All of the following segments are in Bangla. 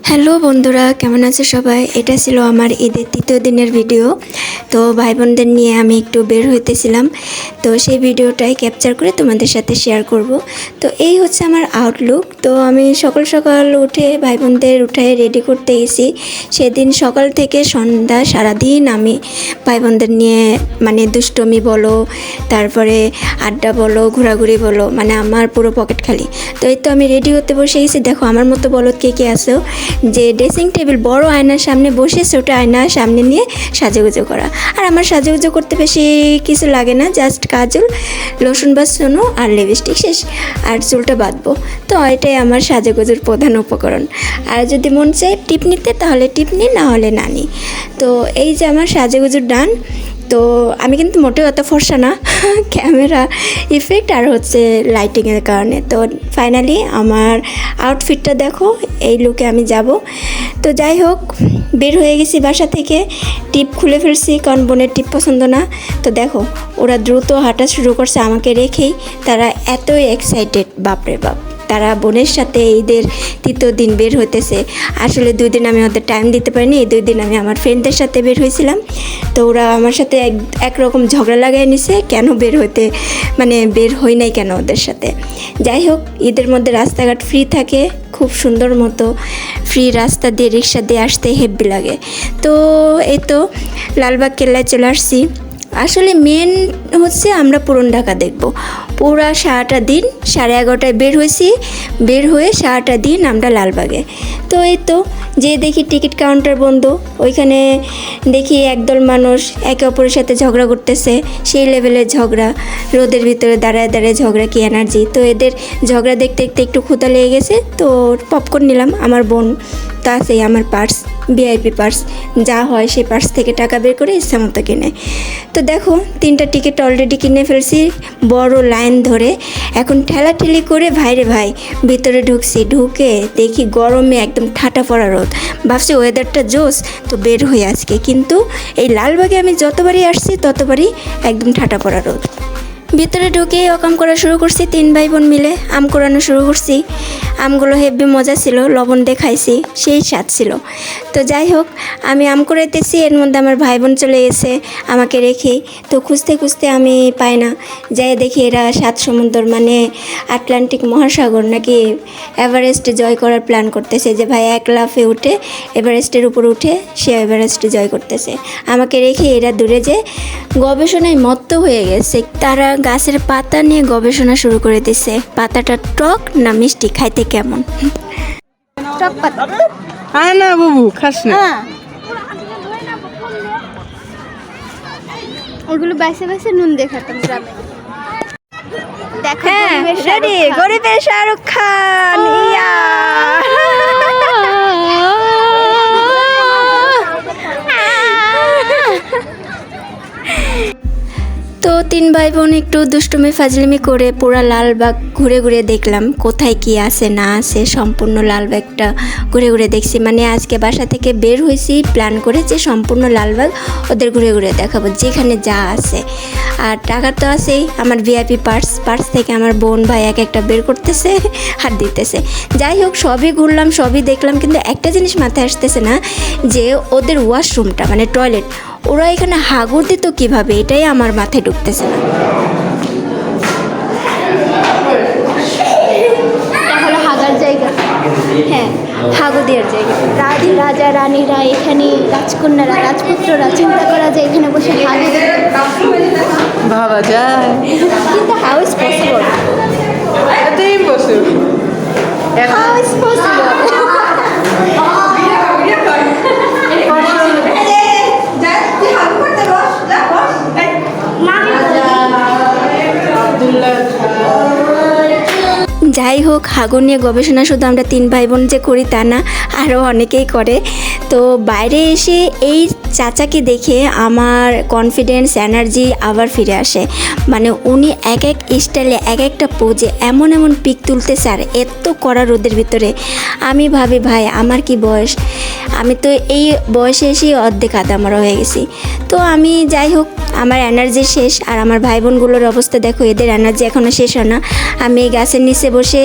হ্যালো বন্ধুরা, কেমন আছে সবাই? এটা ছিল আমার ঈদের তৃতীয় দিনের ভিডিও। তো ভাই বোনদের নিয়ে আমি একটু বের হইতেছিলাম, তো সেই ভিডিওটাই ক্যাপচার করে তোমাদের সাথে শেয়ার করব। তো এই হচ্ছে আমার আউটলুক। তো আমি সকাল সকাল উঠে ভাই বোনদের উঠায় রেডি করতে গেছি। সেদিন সকাল থেকে সন্ধ্যা সারাদিন আমি ভাই বোনদের নিয়ে মানে দুষ্টমি বলো, তারপরে আড্ডা বলো, ঘোরাঘুরি বলো, মানে আমার পুরো পকেট খালি। তো এই তো আমি রেডি হতে বসে গেছি। দেখো আমার মতো বলদ কে কে আসো যে ড্রেসিং টেবিল বড় আয়নার সামনে বসে ছোটো আয়না সামনে নিয়ে সাজুগুজু করা। আর আমার সাজুগুজু করতে বেশি কিছু লাগে না, জাস্ট কাজল, লোশন বা সোনো আর লিপস্টিক শেষ, আর চুলটা বাঁধবো। তো এটাই আমার সাজুগুজুর প্রধান উপকরণ। আর যদি মন চায় টিপ নিতে তাহলে টিপ নিই, না হলে না নিই। তো এই যে আমার সাজুগুজুর ডান। তো আমি কিন্তু মোটেও অত ফর্সা না, ক্যামেরা ইফেক্ট আর হচ্ছে লাইটিংয়ের কারণে। তো ফাইনালি আমার আউটফিটটা দেখো, এই লুকে আমি যাব। তো যাই হোক, বের হয়ে গেছি বাসা থেকে, টিপ খুলে ফেলছি কারণ বোনের টিপ পছন্দ না। তো দেখো ওরা দ্রুত হাঁটা শুরু করছে আমাকে রেখেই। তারা এতই এক্সাইটেড, বাপরে বাপ। তারা বোনের সাথে ঈদের তৃতীয় দিন বের হইতেছে। আসলে 2 দিন আমি ওদের টাইম দিতে পারিনি, এই 2 দিন আমি আমার ফ্রেন্ডদের সাথে বের হয়েছিলাম। তো ওরা আমার সাথে একরকম ঝগড়া লাগাই নিছে, কেন বের হইতে, মানে বের হই নাই কেন ওদের সাথে। যাই হোক, ঈদের মধ্যে রাস্তাঘাট ফ্রি থাকে, খুব সুন্দর মতো ফ্রি রাস্তা দিয়ে রিক্সা দিয়ে আসতে হেব্বি লাগে। তো এই তো লালবাগ কেল্লায় চলে আসছি। আসলে মেন হচ্ছে আমরা পুরন ঢাকা দেখব। পুরা সারাটা দিন 11:30টায় বের হয়েছি, বের হয়ে সারাটা দিন আমরা লালবাগে। তো এই তো যে দেখি টিকিট কাউন্টার বন্ধ, ওইখানে দেখি একদল মানুষ একে অপরের সাথে ঝগড়া করতেছে, সেই লেভেলের ঝগড়া, রোদের ভিতরে দাঁড়ায় দাঁড়ায় ঝগড়া, কি এনার্জি। তো এদের ঝগড়া দেখতে দেখতে একটু ক্ষুধা লেগে গেছে, তো পপকর্ন নিলাম। আমার বোন তো আছেই, আমার পার্স, ভিআইপি পার্স যা হয় সেই পার্স থেকে টাকা বের করে ইচ্ছা মতো কিনে। তো দেখো 3টা টিকিট অলরেডি কিনে ফেলছি বড় লাইন ধরে। এখন ঠেলাঠেলি করে ভাইরে ভাই ভিতরে ঢুকছি, ঢুকে দেখি গরমে একদম ঠাটা পড়া রোদ। ভাবছি ওয়েদারটা জোস, তো বের হয়ে আজকে। কিন্তু এই লালবাগে আমি যতবারই আসছি ততবারই একদম ঠাটা পড়া রোদ। ভিতরে ঢুকে অকাম করা শুরু করছি, 3 ভাই বোন মিলে আম কোরানো শুরু করছি। আমগুলো হেব্বি মজা ছিল, লবণ দিয়ে খাইছি, সেই স্বাদ ছিল। তো যাই হোক, আমি আম কুড়াইতেছি, এর মধ্যে আমার ভাই বোন চলে গেছে আমাকে রেখে। তো খুঁজতে খুঁজতে আমি পাই না, যাই দেখি এরা 7 সমুদ্র মানে আটলান্টিক মহাসাগর নাকি এভারেস্ট জয় করার প্ল্যান করতেছে। যে ভাই 1 লাফে উঠে এভারেস্টের উপর উঠে সে এভারেস্ট জয় করতেছে। আমাকে রেখে এরা দূরে যে গবেষণায় মত্ত হয়ে গেছে। তারা গাছের পাতা নিয়ে গবেষণা শুরু করে দিছে, পাতাটা টক না মিষ্টি, খাইতে কেমন। টক পাতা না বাবু খাস না। ওগুলো বাইসে বাইসে নুন দিয়ে খেতাম গ্রামে। দেখো রেডি, গরিবের শাহরুখ খান, ইয়া। তো 3 ভাই বোন একটু দুষ্টুমি ফাজলিমি করে পুরা লালবাগ ঘুরে ঘুরে দেখলাম কোথায় কি আছে না আছে। সম্পূর্ণ লালবাগটা ঘুরে ঘুরে দেখছি। মানে আজকে বাসা থেকে বের হয়েছি প্ল্যান করে যে সম্পূর্ণ লালবাগ ওদের ঘুরে ঘুরে দেখাবো, যেখানে যা আছে। আর টাকা তো আছেই, আমার ভিআইপি পার্স থেকে আমার বোন ভাই একটা বের করতেছে আর দিতেছে। যাই হোক, সবই ঘুরলাম, সবই দেখলাম, কিন্তু একটা জিনিস মাথায় আসতেছে না যে ওদের ওয়াশরুমটা মানে টয়লেট, ওরা এখানে হাগুর দিত কীভাবে, এটাই আমার মাথায় ঢুকতেছে না। এটা হলো হাগার জায়গা। হ্যাঁ, হাগু দেওয়ার জায়গা। রাজা রানীরা এখানে, রাজকন্যারা, রাজপুত্ররা চিন্তা করা যায় এখানে বসে হাগে। ভাবা যায়, কিন্তু হাউ ইজ পসিবল? এটাই পসিবল। How is possible? যাই হোক, হাগু নিয়ে গবেষণা শুধু আমরা 3 ভাই বোন যে করি তা না, আরও অনেকেই করে। তো বাইরে এসে এই চাচাকে দেখে আমার কনফিডেন্স, এনার্জি আবার ফিরে আসে। মানে উনি এক স্টাইলে একটা পোজে এমন পিক তুলতেছে, আর এত কড়া রোদের ভিতরে। আমি ভাবি ভাই আমার কি বয়স, আমি তো এই বয়সে এসেই অর্ধেক আদামরা হয়ে গেছি। তো আমি যাই হোক আমার এনার্জি শেষ, আর আমার ভাই বোনগুলোর অবস্থা দেখো, এদের এনার্জি এখনও শেষ হয় না। আমি এই গাছের নিচে বসে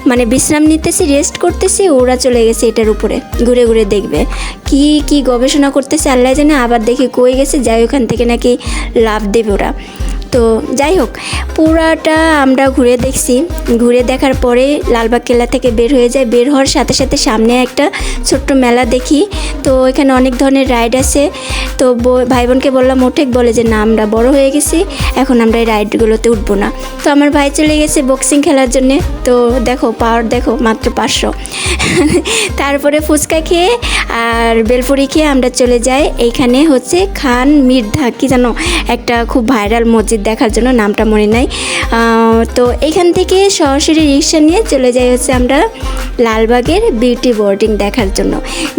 মানে বিশ্রাম নিতেছি, রেস্ট করতেছি, ওরা চলে গেছে এটার উপরে ঘুরে ঘুরে দেখবে কি কি গবেষণা করতেছে আল্লাহ জানে। আবার দেখি কই গেছে, যাই ওখান থেকে নাকি লাভ দেবে ওরা। তো যাই হোক, পুরাটা আমরা ঘুরে দেখছি। ঘুরে দেখার পরে লালবাগ কেল্লা থেকে বের হয়ে যায়। বের হওয়ার সাথে সাথে সামনে একটা ছোট্ট মেলা দেখি। তো এখানে অনেক ধরনের রাইড আছে। তো ভাই বোনকে বললাম ওঠেক, বলে যে না আমরা বড় হয়ে গেছি, এখন আমরা এই রাইডগুলোতে উঠবো না। তো আমার ভাই চলে গেছে বক্সিং খেলার জন্যে। তো দেখো পাওয়ার দেখো, মাত্র 500। তারপরে ফুচকা খেয়ে আর বেলপুরি খেয়ে আমরা চলে যাই। এইখানে হচ্ছে খান মির্ধা কি জানো, একটা খুব ভাইরাল মসজিদ দেখার জন্য, নামটা মনে নাই। তো এইখান থেকে সরাসরি রিক্সা নিয়ে চলে যাই হচ্ছে আমরা লালবাগের বিউটি বোর্ডিং দেখার জন্য,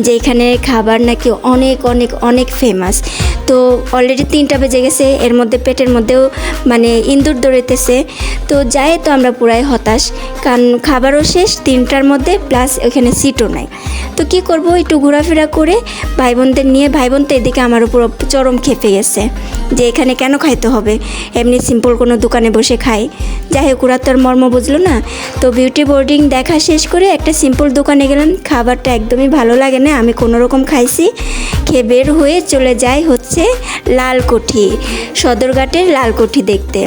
যে এখানে খাবার নাকি অনেক অনেক অনেক ফেমাস। তো অলরেডি 3টা বেজে গেছে, এর মধ্যে পেটের মধ্যেও মানে ইঁদুর দৌড়াইতেছে। তো যাই, তো আমরা পুরাই হতাশ, কারণ খাবারও শেষ 3টার মধ্যে, প্লাস ওখানে সিটও নাই। তো কি করব, একটু ঘোরাফেরা করে ভাই বোনদের নিয়ে, ভাই বোন তো এদিকে আমার উপর চরম খেপে গেছে যে এখানে কেন খাইতে হবে, এমনি সিম্পল কোনো দোকানে বসে খাই। যাই হোক, ওরা তোর মর্ম বুঝলো না। তো বিউটি বোর্ডিং দেখা শেষ করে একটা সিম্পল দোকানে গেলাম, খাবারটা একদমই ভালো লাগে না, আমি কোনো রকম খাইছি। খেয়ে বের হয়ে চলে যাই হচ্ছে লালকুঠি, সদরঘাটের লালকুঠি দেখতে।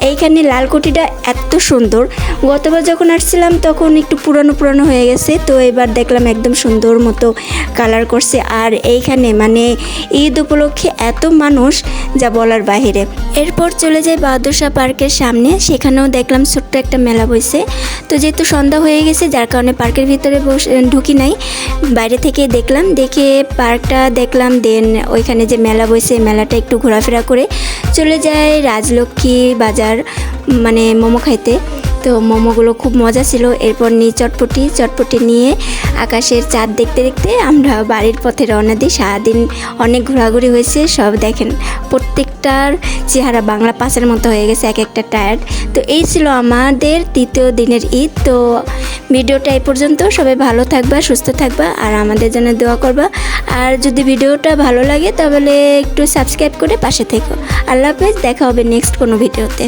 এইখানে লালকুঠিটা এত সুন্দর, গতবার যখন আসছিলাম তখন একটু পুরানো পুরানো হয়ে গেছে, তো এবার দেখলাম একদম সুন্দর মতো কালার করছে। আর এইখানে মানে ঈদ উপলক্ষে এত মানুষ যা বলার বাহিরে। এরপর চলে যাই বাহাদুর শাহ পার্কের সামনে, সেখানেও দেখলাম ছোট্ট একটা মেলা বসে। তো যেহেতু সন্ধ্যা হয়ে গেছে, যার কারণে পার্কের ভিতরে ঢুকি নাই, বাইরে থেকে দেখলাম, দেখে পার্কটা দেখলাম, দেন ওইখানে যে মেলা বসে মেলাটা একটু ঘোরাফেরা করে চলে যায় রাজলক্ষ্মী বাজার মানে মোমো খাইতে। তো মোমোগুলো খুব মজা ছিল। এরপর নিয়ে চটপটি নিয়ে আকাশের চাঁদ দেখতে দেখতে আমরা বাড়ির পথে রওনা দিই। সারাদিন অনেক ঘোরাঘুরি হয়েছে, সব দেখেন প্রত্যেকটার চেহারা বাংলা পাঁচের মতো হয়ে গেছে, এক একটা টায়ার্ড। তো এই ছিল আমাদের 3য় দিনের ঈদ। তো ভিডিওটা এই পর্যন্ত, সবাই ভালো থাকবা, সুস্থ থাকবা, আর আমাদের জন্য দোয়া করবা। আর যদি ভিডিওটা ভালো লাগে তাহলে একটু সাবস্ক্রাইব করে পাশে থেকো। আল্লাহ হাফেজ, দেখা হবে নেক্সট কোনো ভিডিওতে।